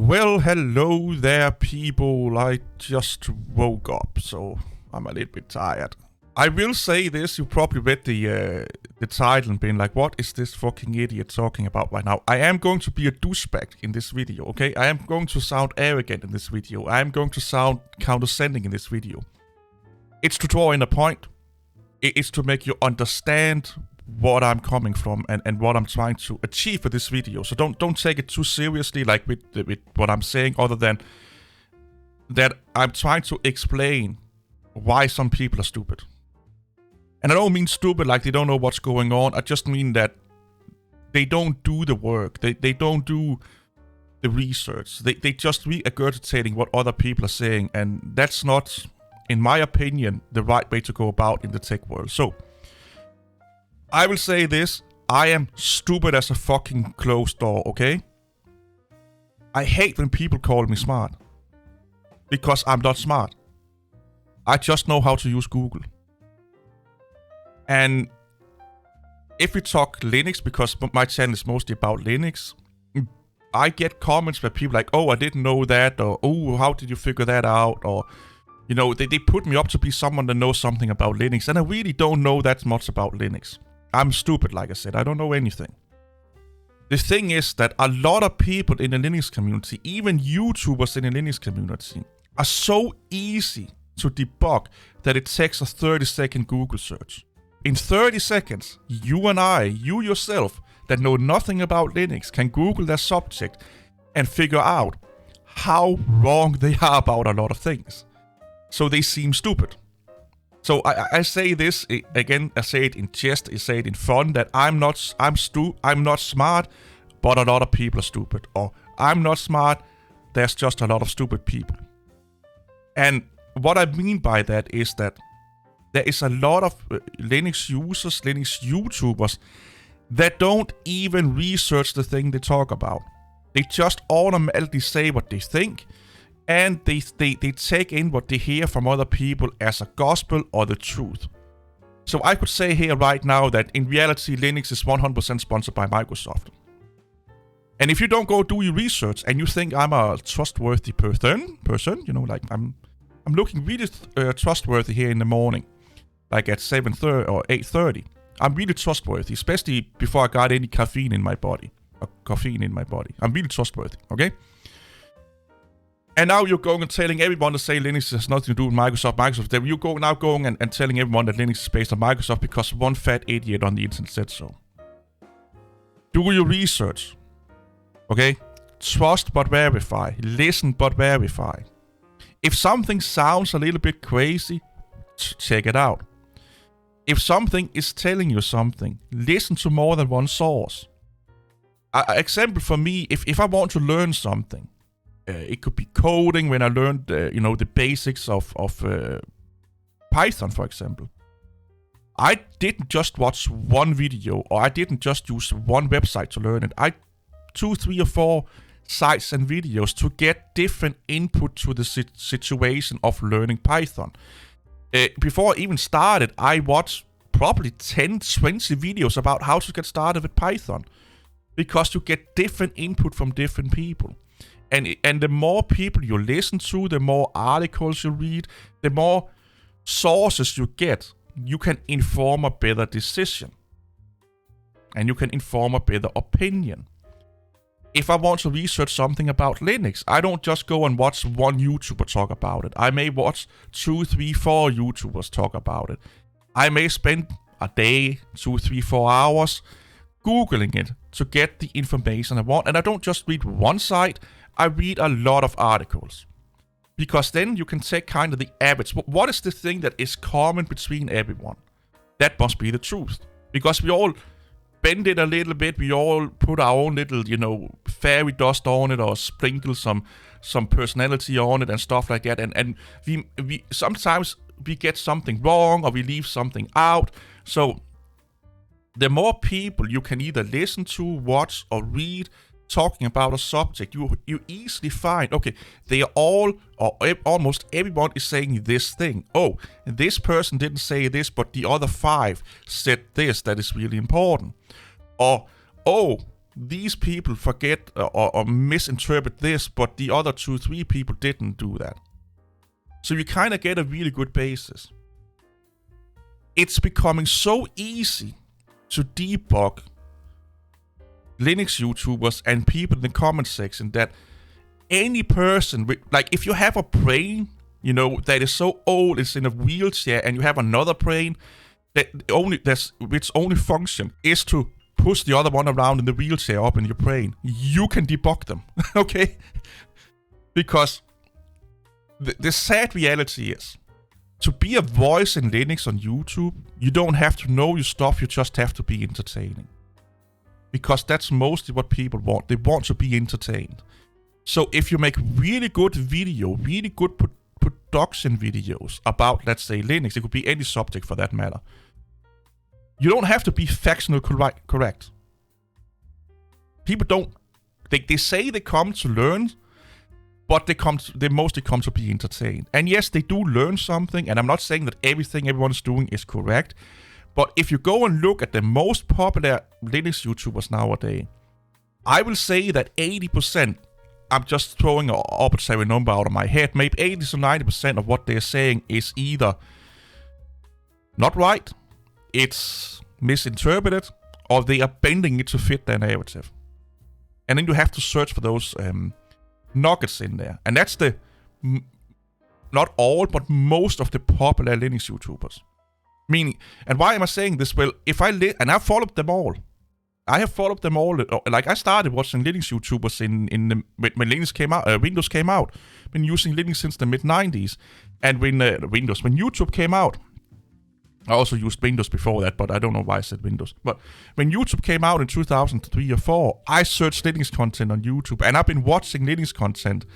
Well, hello there, people. I just woke up, so I'm a little bit tired. I will say this, you probably read the title and been like, what is this fucking idiot talking about right now? I am going to be a douchebag in this video, okay? I am going to sound arrogant in this video. I am going to sound condescending in this video. It's to draw in a point. It's to make you understand what I'm coming from and what I'm trying to achieve with this video. So don't take it too seriously, like with what I'm saying, other than that I'm trying to explain why some people are stupid. And I don't mean stupid like they don't know what's going on. I just mean that they don't do the work. They don't do the research. They just regurgitating what other people are saying, and that's not, in my opinion, the right way to go about in the tech world. So I will say this, I am stupid as a fucking closed door, okay? I hate when people call me smart. Because I'm not smart. I just know how to use Google. And if we talk Linux, because my channel is mostly about Linux, I get comments where people are like, oh, I didn't know that, or oh, how did you figure that out, or you know, they put me up to be someone that knows something about Linux, and I really don't know that much about Linux. I'm stupid, like I said. I don't know anything. The thing is that a lot of people in the Linux community, even YouTubers in the Linux community, are so easy to debug that it takes a 30-second Google search. In 30 seconds, you and I, you yourself, that know nothing about Linux, can Google their subject and figure out how wrong they are about a lot of things. So they seem stupid. So I say this again. I say it in jest. I say it in fun. That I'm not smart, but a lot of people are stupid. Or I'm not smart. There's just a lot of stupid people. And what I mean by that is that there is a lot of Linux users, Linux YouTubers, that don't even research the thing they talk about. They just automatically say what they think. And they take in what they hear from other people as a gospel or the truth. So I could say here right now that in reality, Linux is 100% sponsored by Microsoft. And if you don't go do your research and you think I'm a trustworthy person, you know, like I'm looking really trustworthy here in the morning, like at 7:30 or 8:30. I'm really trustworthy, especially before I got any caffeine in my body. I'm really trustworthy, okay? And now you're going and telling everyone to say Linux has nothing to do with Microsoft. Then you're now going and telling everyone that Linux is based on Microsoft because one fat idiot on the internet said so. Do your research. Okay? Trust but verify. Listen but verify. If something sounds a little bit crazy, check it out. If something is telling you something, listen to more than one source. Example for me, if I want to learn something, it could be coding when I learned, the basics of Python, for example. I didn't just watch one video, or I didn't just use one website to learn it. I 2, 3, or 4 sites and videos to get different input to the situation of learning Python. Before I even started, I watched probably 10, 20 videos about how to get started with Python. Because you get different input from different people. And the more people you listen to, the more articles you read, the more sources you get, you can inform a better decision. And you can inform a better opinion. If I want to research something about Linux, I don't just go and watch one YouTuber talk about it. I may watch 2, 3, 4 YouTubers talk about it. I may spend a day, 2, 3, 4 hours Googling it to get the information I want. And I don't just read one site, I read a lot of articles. Because then you can take kind of the average. What is the thing that is common between everyone? That must be the truth. Because we all bend it a little bit, we all put our own little, fairy dust on it, or sprinkle some personality on it and stuff like that. And we sometimes we get something wrong, or we leave something out. So the more people you can either listen to, watch, or read talking about a subject, you easily find, okay, they are all, or almost everyone is saying this thing. Oh, this person didn't say this, but the other 5 said this that is really important. Or, oh, these people forget or misinterpret this, but the other 2-3 people didn't do that. So you kind of get a really good basis. It's becoming so easy to debug Linux YouTubers and people in the comment section that any person with, like, if you have a brain, you know, that is so old it's in a wheelchair, and you have another brain that its only function is to push the other one around in the wheelchair up in your brain, you can debug them. Okay? Because the sad reality is, to be a voice in Linux on YouTube, you don't have to know your stuff, you just have to be entertaining. Because that's mostly what people want. They want to be entertained. So if you make really good production videos about, let's say, Linux, it could be any subject for that matter, you don't have to be factually correct. People don't, they say they come to learn, but they mostly come to be entertained. And yes, they do learn something, and I'm not saying that everything everyone's doing is correct, but if you go and look at the most popular Linux YouTubers nowadays, I will say that 80%, I'm just throwing an arbitrary number out of my head, maybe 80 to 90% of what they're saying is either not right, it's misinterpreted, or they are bending it to fit their narrative. And then you have to search for those nuggets in there. And that's not all, but most of the popular Linux YouTubers. Meaning, and why am I saying this? Well, and I've followed them all. I have followed them all. Like, I started watching Linux YouTubers when Linux came out, Windows came out. Been using Linux since the mid-90s. And when YouTube came out, I also used Windows before that, but I don't know why I said Windows. But when YouTube came out in 2003 or 4, I searched Linux content on YouTube, and I've been watching Linux content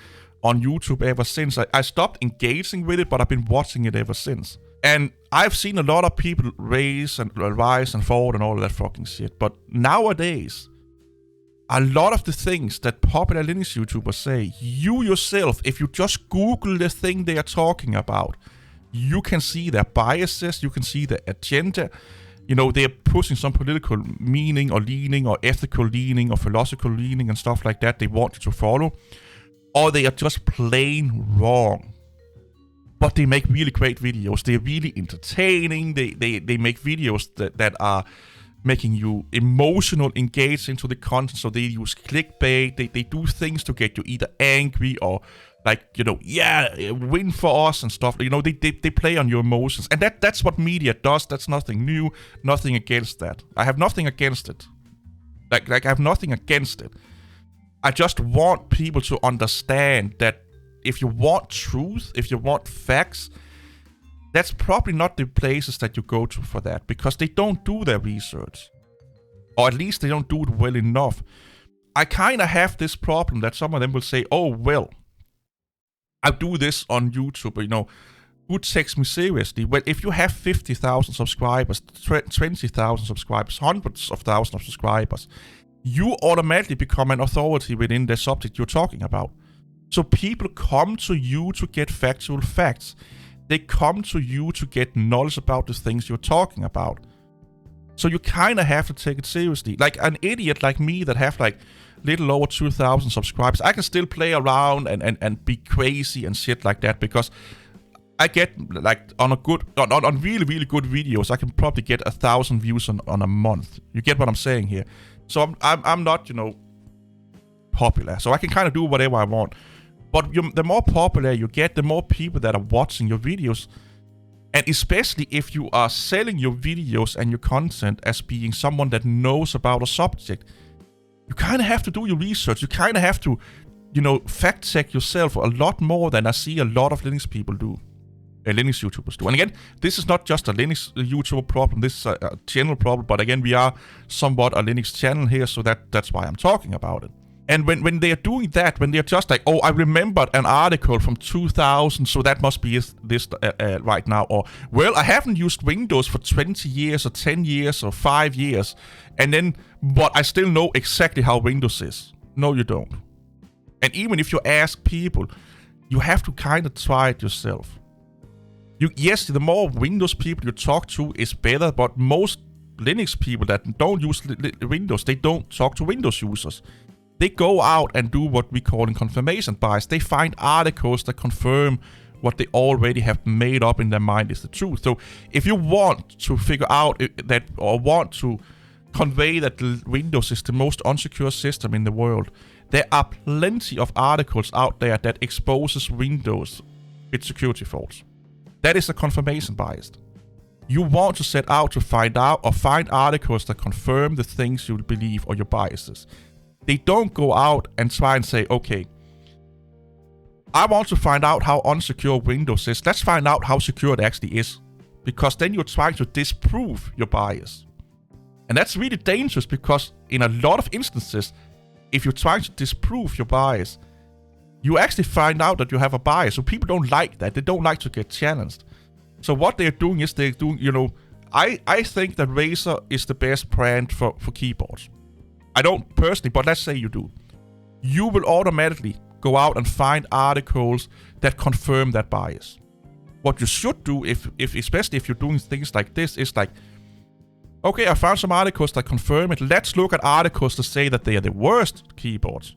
on YouTube ever since. I stopped engaging with it, but I've been watching it ever since. And I've seen a lot of people rise and fall and all of that fucking shit. But nowadays, a lot of the things that popular Linux YouTubers say, you yourself, if you just Google the thing they are talking about, you can see their biases, you can see their agenda. You know, they're pushing some political meaning or leaning or ethical leaning or philosophical leaning and stuff like that they want you to follow. Or they are just plain wrong. But they make really great videos. They're really entertaining. They make videos that are making you emotional, engaged into the content. So they use clickbait. They do things to get you either angry or like, you know, yeah, win for us and stuff. You know, they play on your emotions. And that's what media does. That's nothing new. Nothing against that. I have nothing against it. Like I have nothing against it. I just want people to understand that if you want truth, if you want facts, that's probably not the places that you go to for that, because they don't do their research. Or at least they don't do it well enough. I kind of have this problem that some of them will say, oh, well, I do this on YouTube, you know, who takes me seriously? Well, if you have 50,000 subscribers, 20,000 subscribers, hundreds of thousands of subscribers, you automatically become an authority within the subject you're talking about. So people come to you to get factual facts. They come to you to get knowledge about the things you're talking about. So you kind of have to take it seriously. Like an idiot like me that have like little over 2,000 subscribers, I can still play around and be crazy and shit like that, because I get like on really, really good videos, I can probably get 1,000 views on a month. You get what I'm saying here? So I'm not, you know, popular. So I can kind of do whatever I want. But the more popular you get, the more people that are watching your videos. And especially if you are selling your videos and your content as being someone that knows about a subject, you kind of have to do your research. You kind of have to, you know, fact check yourself a lot more than I see a lot of Linux people do. Linux YouTubers do. And again, this is not just a Linux YouTuber problem. This is a general problem. But again, we are somewhat a Linux channel here, so that's why I'm talking about it. And when they are doing that, when they're just like, oh, I remembered an article from 2000, so that must be this right now. Or, well, I haven't used Windows for 20 years or 10 years or 5 years. But I still know exactly how Windows is. No, you don't. And even if you ask people, you have to kind of try it yourself. Yes, the more Windows people you talk to is better, but most Linux people that don't use Windows, they don't talk to Windows users. They go out and do what we call in confirmation bias. They find articles that confirm what they already have made up in their mind is the truth. So if you want to figure out that, or want to convey that Windows is the most unsecure system in the world, there are plenty of articles out there that exposes Windows with security faults. That is a confirmation bias. You want to set out to find out or find articles that confirm the things you believe or your biases. They don't go out and try and say, okay, I want to find out how unsecure Windows is. Let's find out how secure it actually is. Because then you're trying to disprove your bias. And that's really dangerous because in a lot of instances, if you're trying to disprove your bias, you actually find out that you have a bias. So people don't like that. They don't like to get challenged. So what they're doing is I think that Razer is the best brand for keyboards. I don't personally, but let's say you do. You will automatically go out and find articles that confirm that bias. What you should do, if especially if you're doing things like this, is like, okay, I found some articles that confirm it. Let's look at articles that say that they are the worst keyboards.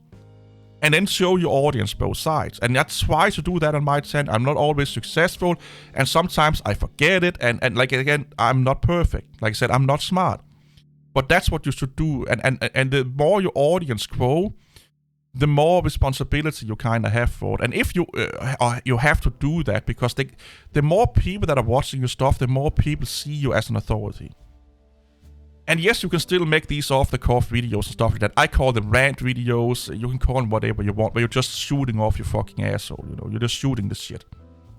And then show your audience both sides. And I try to do that on my channel. I'm not always successful. And sometimes I forget it. And like, again, I'm not perfect. Like I said, I'm not smart. But that's what you should do. And the more your audience grow, the more responsibility you kind of have for it. And if you have to do that, because the more people that are watching your stuff, the more people see you as an authority. And yes, you can still make these off-the-cuff videos and stuff like that. I call them rant videos. You can call them whatever you want, but you're just shooting off your fucking asshole, You're just shooting the shit.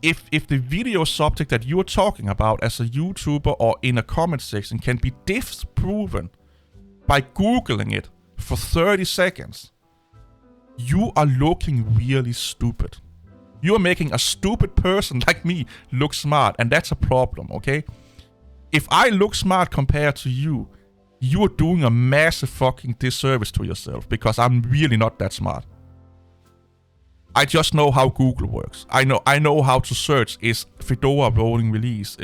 If the video subject that you're talking about as a YouTuber or in a comment section can be disproven by Googling it for 30 seconds, you are looking really stupid. You're making a stupid person like me look smart, and that's a problem, okay? If I look smart compared to you, you are doing a massive fucking disservice to yourself, because I'm really not that smart. I just know how Google works. I know how to search. Is Fedora rolling release?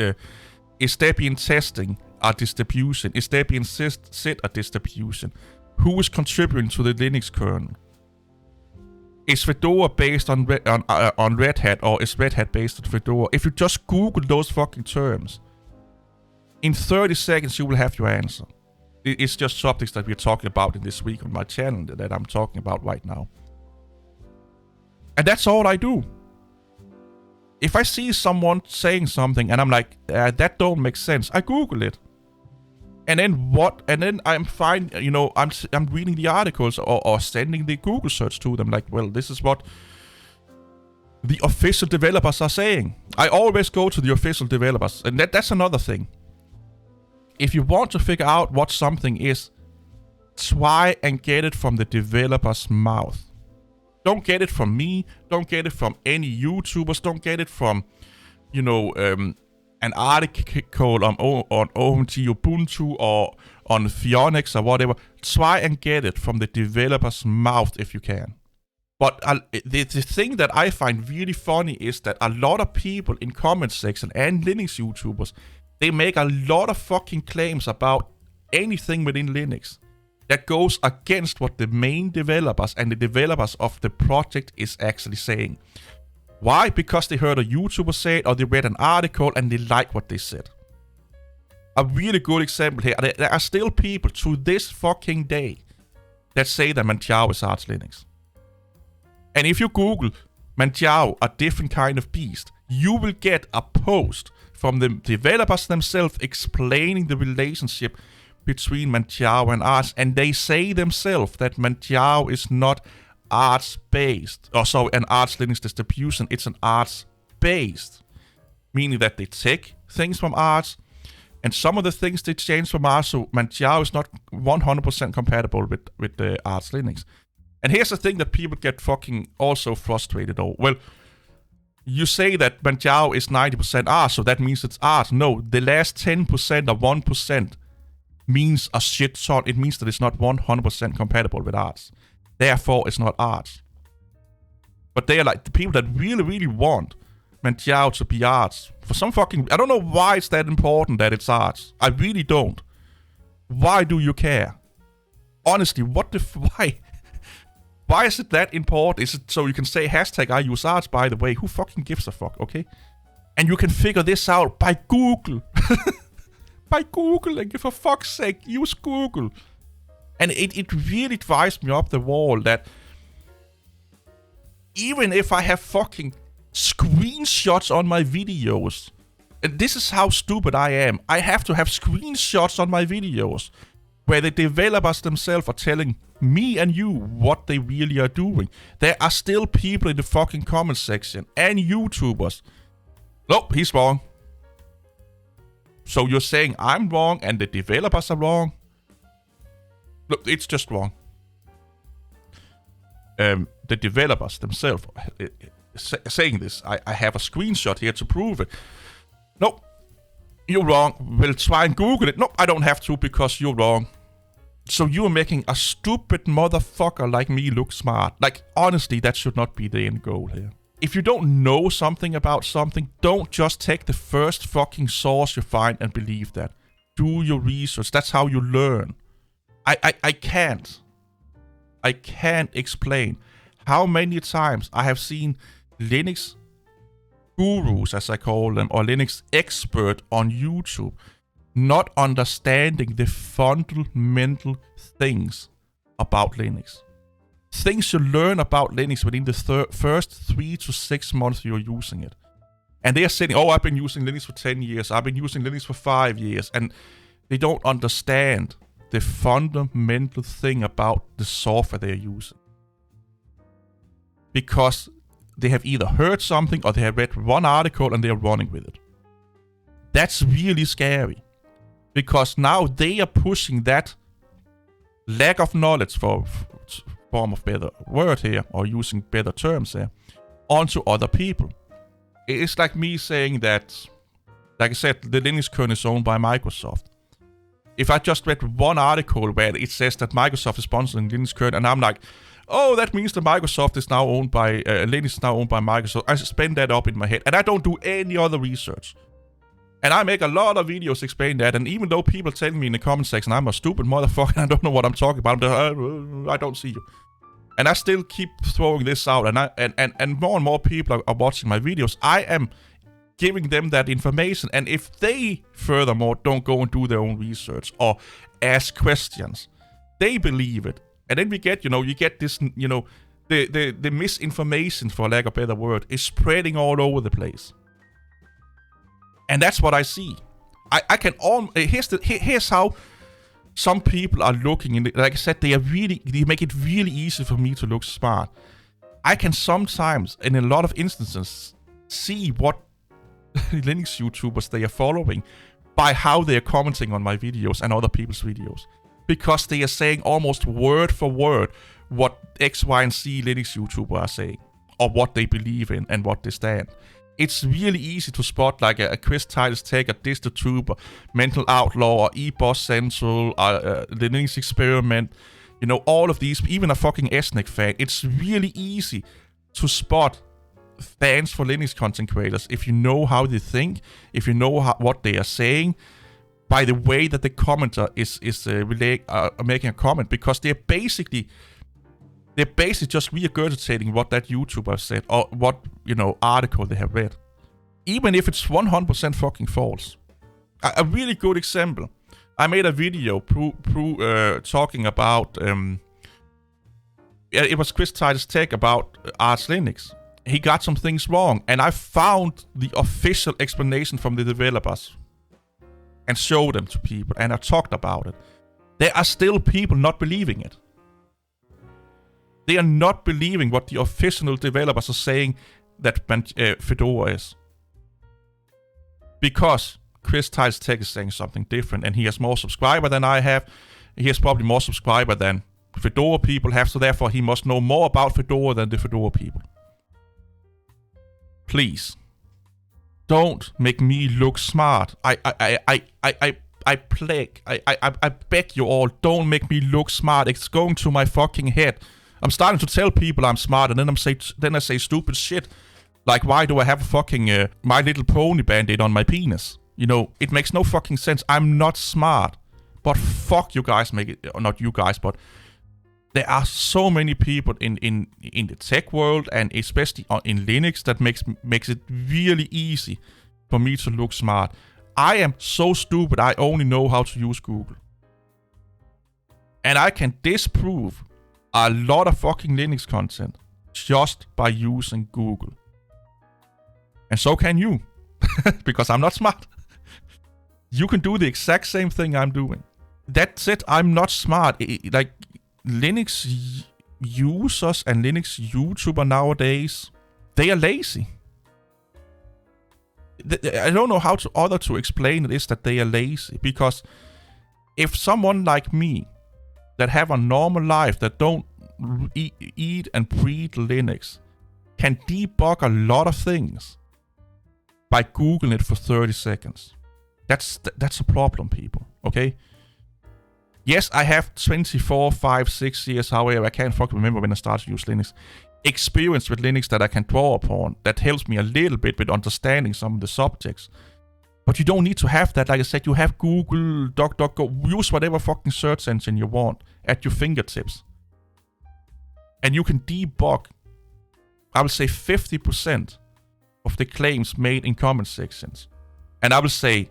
Is Debian testing a distribution? Is Debian SID a distribution? Who is contributing to the Linux kernel? Is Fedora based on Red Hat, or is Red Hat based on Fedora? If you just Google those fucking terms, in 30 seconds you will have your answer. It's just subjects that we're talking about in this week on my channel that I'm talking about right now. And that's all I do. If I see someone saying something and I'm like, that don't make sense, I Google it. And then I'm fine, I'm reading the articles or sending the Google search to them, like, well, this is what the official developers are saying. I always go to the official developers, and that's another thing. If you want to figure out what something is, try and get it from the developer's mouth. Don't get it from me. Don't get it from any YouTubers. Don't get it from, an article on OMG Ubuntu or on Phoenix or whatever. Try and get it from the developer's mouth if you can. But the thing that I find really funny is that a lot of people in comment section and Linux YouTubers, they make a lot of fucking claims about anything within Linux that goes against what the main developers and the developers of the project is actually saying. Why? Because they heard a YouTuber say it, or they read an article and they like what they said. A really good example here, there are still people to this fucking day that say that Manjaro is Arch Linux. And if you Google Manjaro, a different kind of beast, you will get a post from the developers themselves explaining the relationship between Manjaro and Arch, and they say themselves that Manjaro is not Arch-based, an Arch Linux distribution, it's an Arch-based, meaning that they take things from Arch, and some of the things they change from Arch, so Manjaro is not 100% compatible with the Arch Linux. And here's the thing that people get fucking also frustrated over. Well, you say that Manjaro is 90% Arch, so that means it's Arch. No, the last 10% or 1% means a shit ton. It means that it's not 100% compatible with Arch. Therefore, it's not Arch. But they are like the people that really, really want Manjaro to be Arch. For some fucking... I don't know why it's that important that it's Arch. I really don't. Why do you care? Honestly, why? Why is it that important? Is it so you can say hashtag I use arts, by the way? Who fucking gives a fuck, okay? And you can figure this out by Google. By Google, and for fuck's sake, use Google. And it really drives me up the wall that even if I have fucking screenshots on my videos, and this is how stupid I am, I have to have screenshots on my videos where the developers themselves are telling me and you what they really are doing. There are still people in the fucking comment section and YouTubers. Nope, he's wrong. So you're saying I'm wrong and the developers are wrong? Look, it's just wrong. The developers themselves saying this. I have a screenshot here to prove it. Nope, you're wrong. We'll try and Google it. Nope, I don't have to because you're wrong. So you're making a stupid motherfucker like me look smart. Like, honestly, that should not be the end goal here. If you don't know something about something, don't just take the first fucking source you find and believe that. Do your research. That's how you learn. I can't explain how many times I have seen Linux gurus, as I call them, or Linux expert on YouTube not understanding the fundamental things about Linux. Things you learn about Linux within the first 3 to 6 months you're using it. And they are saying, oh, I've been using Linux for 10 years, I've been using Linux for 5 years, and they don't understand the fundamental thing about the software they're using. Because they have either heard something or they have read one article and they're running with it. That's really scary. Because now they are pushing that lack of knowledge, for form of better word here, or using better terms here, onto other people. It's like me saying that, like I said, the Linux kernel is owned by Microsoft. If I just read one article where it says that Microsoft is sponsoring Linux kernel, and I'm like, oh, that means that Microsoft is now owned by, Linux is now owned by Microsoft. I spin that up in my head, and I don't do any other research. And I make a lot of videos explaining that, and even though people tell me in the comment section I'm a stupid motherfucker and I don't know what I'm talking about, I don't see you. And I still keep throwing this out, and more people are watching my videos. I am giving them that information, and if they, furthermore, don't go and do their own research or ask questions, they believe it. And then we get, you get this, the misinformation, for lack of a better word, is spreading all over the place. And that's what I see. I can here's how some people are looking. Like I said, they make it really easy for me to look smart. I can sometimes, in a lot of instances, see what Linux YouTubers they are following by how they are commenting on my videos and other people's videos. Because they are saying almost word for word what X, Y, and Z Linux YouTubers are saying, or what they believe in and what they stand. It's really easy to spot like a Chris Titus Tech, a DistroTuber, Mental Outlaw, or eBoss Central, the Linux Experiment, all of these, even a fucking Esnik fan. It's really easy to spot fans for Linux content creators if you know how they think, if you know what they are saying, by the way that the commenter is making a comment, because they're basically just regurgitating what that YouTuber said, or what, article they have read. Even if it's 100% fucking false. A really good example. I made a video talking about, it was Chris Titus Tech about Arch Linux. He got some things wrong, and I found the official explanation from the developers and showed them to people, and I talked about it. There are still people not believing it. They are not believing what the official developers are saying that Fedora is. Because Chris Titus Tech is saying something different, and he has more subscribers than I have. He has probably more subscribers than Fedora people have, so therefore he must know more about Fedora than the Fedora people. Please, don't make me look smart. I beg you all, don't make me look smart. It's going to my fucking head. I'm starting to tell people I'm smart, and then I say stupid shit. Like, why do I have a fucking My Little Pony band-aid on my penis? It makes no fucking sense. I'm not smart. But fuck you guys make it, or not you guys, but there are so many people in the tech world and especially in Linux that makes it really easy for me to look smart. I am so stupid I only know how to use Google. And I can disprove a lot of fucking Linux content just by using Google. And so can you. Because I'm not smart. You can do the exact same thing I'm doing. That's it. I'm not smart. Like, Linux users and Linux YouTubers nowadays, they are lazy. I don't know how to explain it is that they are lazy. Because if someone like me that have a normal life, that don't eat and breathe Linux, can debug a lot of things by Googling it for 30 seconds. That's a problem, people. Okay? Yes, I have 24, 5, 6 years, however, I can't fucking remember when I started to use Linux. Experience with Linux that I can draw upon, that helps me a little bit with understanding some of the subjects. But you don't need to have that. Like I said, you have Google, DuckDuckGo, use whatever fucking search engine you want at your fingertips. And you can debug, I would say 50% of the claims made in comment sections. And I would say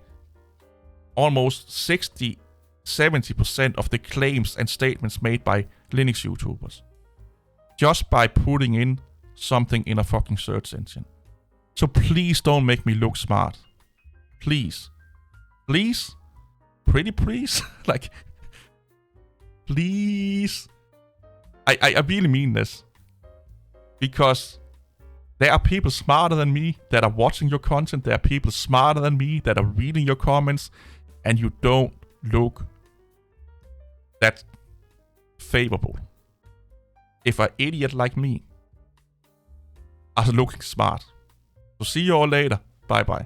almost 60-70% of the claims and statements made by Linux YouTubers. Just by putting in something in a fucking search engine. So please don't make me look smart. Please. Please? Pretty please? Like, please. I really mean this. Because there are people smarter than me that are watching your content. There are people smarter than me that are reading your comments. And you don't look that favorable. If an idiot like me are looking smart. So see you all later. Bye bye.